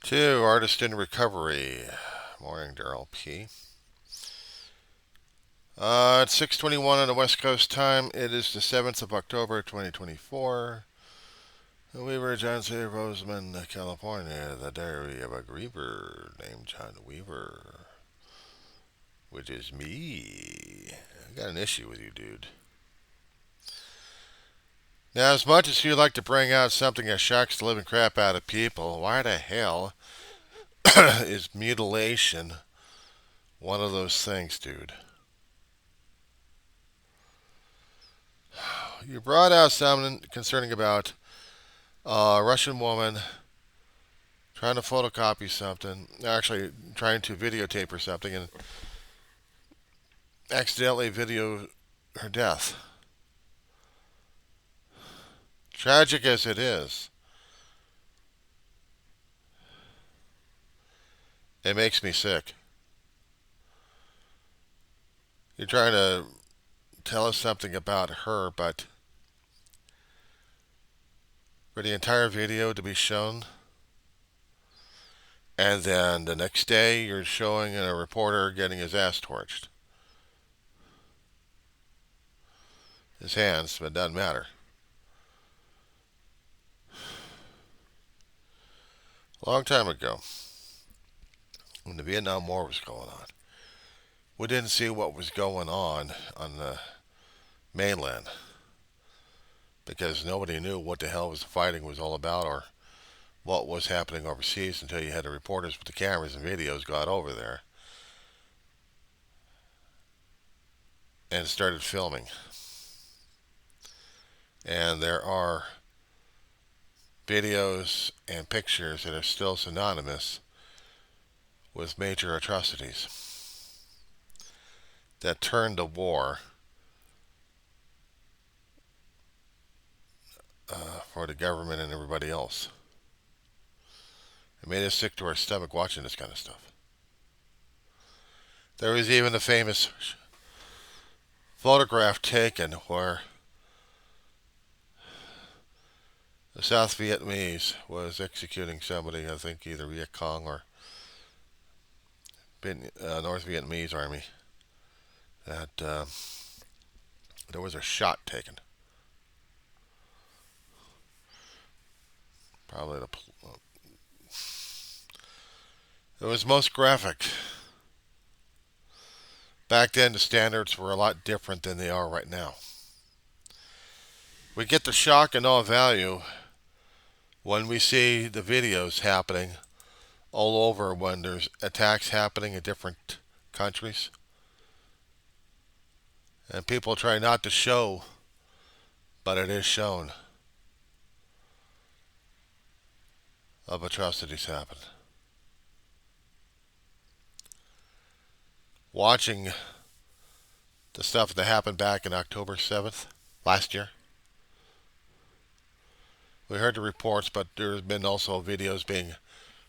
To Artist in Recovery. Morning, Darryl P. It's 6:21 on the West Coast time. It is the 7th of October, 2024. Weaver, John C. Roseman, California. The diary of a griever named John Weaver. Which is me. I got an issue with you, dude. Now, as much as you like to bring out something that shocks the living crap out of people, why the hell is mutilation one of those things, dude? You brought out something concerning about a Russian woman trying to photocopy something, actually trying to videotape or something, and accidentally video her death. Tragic as it is, it makes me sick. You're trying to tell us something about her, but for the entire video to be shown, and then the next day you're showing a reporter getting his ass torched. His hands, but it doesn't matter. A long time ago, when the Vietnam War was going on, we didn't see what was going on the mainland because nobody knew what the hell the fighting was all about or what was happening overseas until you had the reporters with the cameras and videos got over there and started filming. And there are videos and pictures that are still synonymous with major atrocities that turned the war for the government and everybody else. It made us sick to our stomach watching this kind of stuff. There was even a famous photograph taken where the South Vietnamese was executing somebody, I think either Viet Cong or North Vietnamese army, that there was a shot taken. Probably it was most graphic. Back then, the standards were a lot different than they are right now. We get the shock and awe value when we see the videos happening all over when there's attacks happening in different countries. And people try not to show, but it is shown, of atrocities happen. Watching the stuff that happened back in October 7th last year, we heard the reports, but there's been also videos being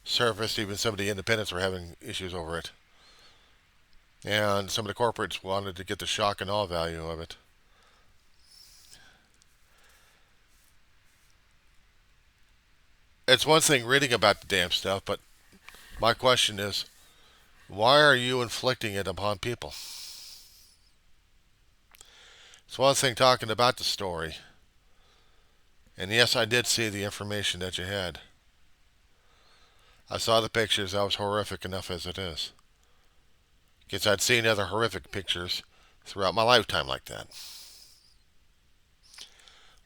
surfaced. Even some of the independents were having issues over it. And some of the corporates wanted to get the shock and awe value of it. It's one thing reading about the damn stuff, but my question is, why are you inflicting it upon people? It's one thing talking about the story. And yes, I did see the information that you had. I saw the pictures. That was horrific enough as it is. Because I'd seen other horrific pictures throughout my lifetime like that.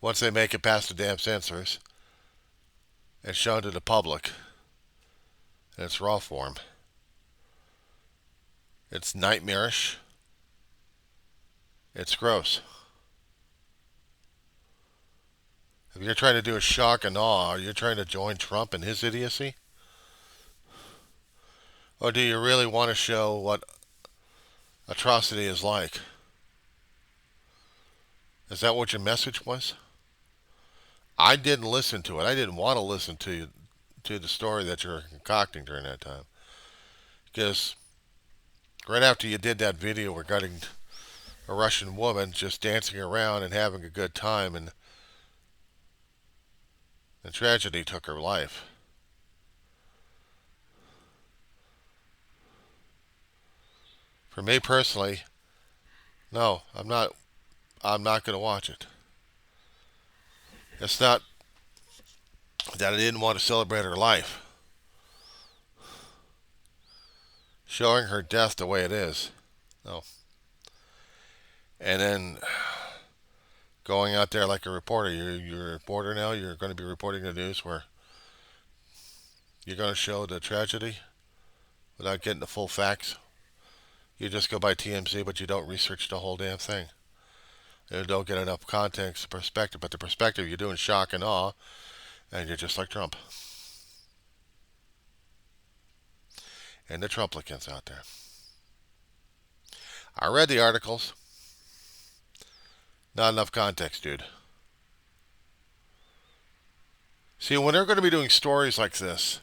Once they make it past the damn censors and shown to the public in its raw form, it's nightmarish. It's gross. If you're trying to do a shock and awe, are you trying to join Trump in his idiocy? Or do you really want to show what atrocity is like? Is that what your message was? I didn't listen to it. I didn't want to listen to the story that you were concocting during that time. Because right after you did that video regarding a Russian woman just dancing around and having a good time, and the tragedy took her life. For me personally, no, I'm not. I'm not going to watch it. It's not that I didn't want to celebrate her life. Showing her death the way it is. No. And then going out there like a reporter. You're a reporter now. You're going to be reporting the news where you're going to show the tragedy without getting the full facts. You just go by TMZ, but you don't research the whole damn thing. You don't get enough context, perspective. But the perspective, you're doing shock and awe, and you're just like Trump. And the Trumplicans out there. I read the articles. Not enough context, dude. See, when they're going to be doing stories like this,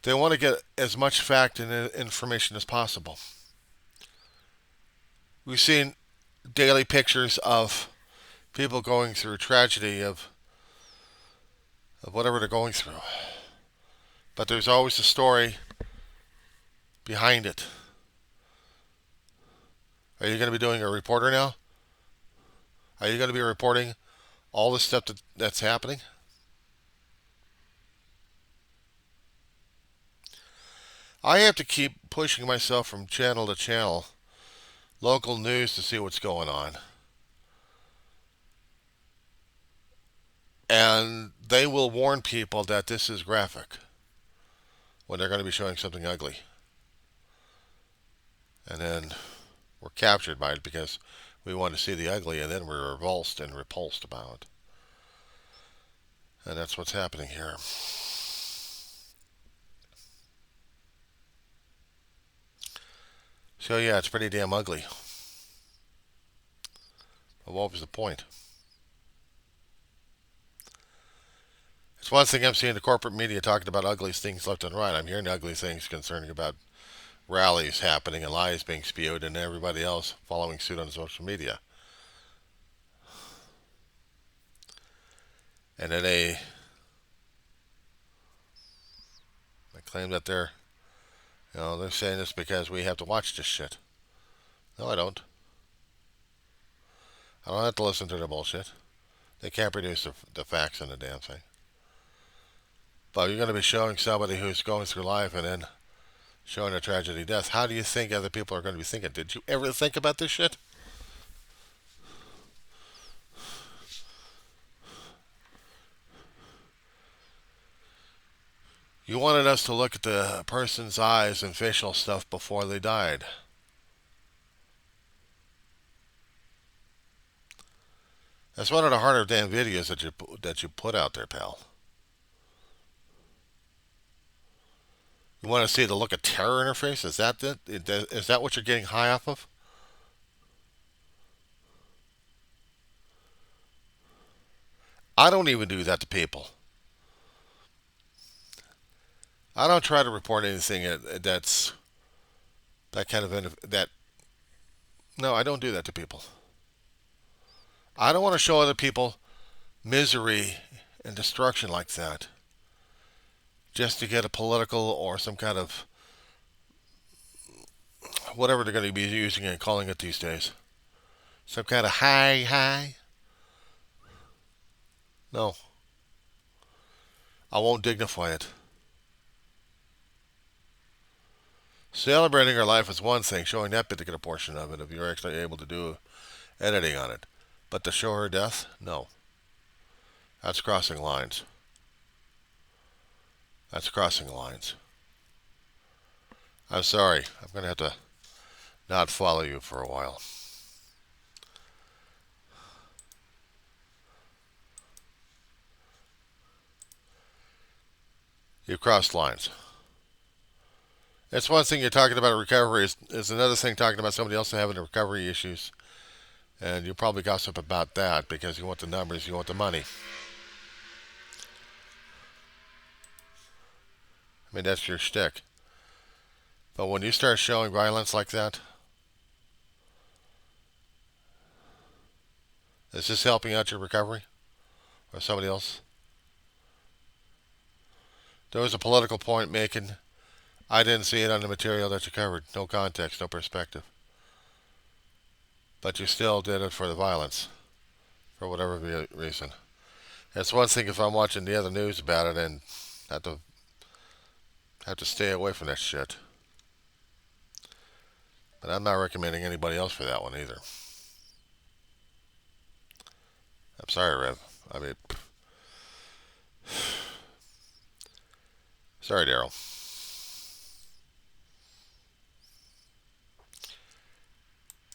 they want to get as much fact and information as possible. We've seen daily pictures of people going through a tragedy of whatever they're going through. But there's always a story behind it. Are you going to be doing a reporter now? Are you going to be reporting all the stuff that's happening? I have to keep pushing myself from channel to channel, local news to see what's going on. And they will warn people that this is graphic when they're going to be showing something ugly. And then we're captured by it because we want to see the ugly, and then we're revulsed and repulsed about it. And that's what's happening here. So yeah, it's pretty damn ugly. But what was the point? It's one thing I'm seeing the corporate media talking about ugly things left and right. I'm hearing ugly things concerning about rallies happening and lies being spewed and everybody else following suit on social media. And then they claim that they're saying this because we have to watch this shit. No, I don't. I don't have to listen to their bullshit. They can't produce the facts on the damn thing. But you're going to be showing somebody who's going through life and then showing a tragedy death. How do you think other people are going to be thinking? Did you ever think about this shit? You wanted us to look at the person's eyes and facial stuff before they died. That's one of the harder damn videos that you put out there, pal. You want to see the look of terror in her face? Is that it? Is that what you're getting high off of? I don't even do that to people. I don't try to report anything that's that kind of that. No, I don't do that to people. I don't want to show other people misery and destruction like that just to get a political or some kind of whatever they're going to be using and calling it these days. Some kind of high. No. I won't dignify it. Celebrating her life is one thing, showing that particular portion of it, if you're actually able to do editing on it. But to show her death? No. That's crossing lines. That's crossing lines. I'm sorry. I'm going to have to not follow you for a while. You've crossed lines. It's one thing you're talking about a recovery. Is another thing talking about somebody else having recovery issues. And you'll probably gossip about that because you want the numbers, you want the money. I mean, that's your shtick. But when you start showing violence like that, is this helping out your recovery? Or somebody else? There was a political point making I didn't see it on the material that you covered. No context, no perspective. But you still did it for the violence, for whatever reason. It's one thing if I'm watching the other news about it and have to stay away from that shit. But I'm not recommending anybody else for that one either. I'm sorry, Rev. I mean, sorry, Darryl.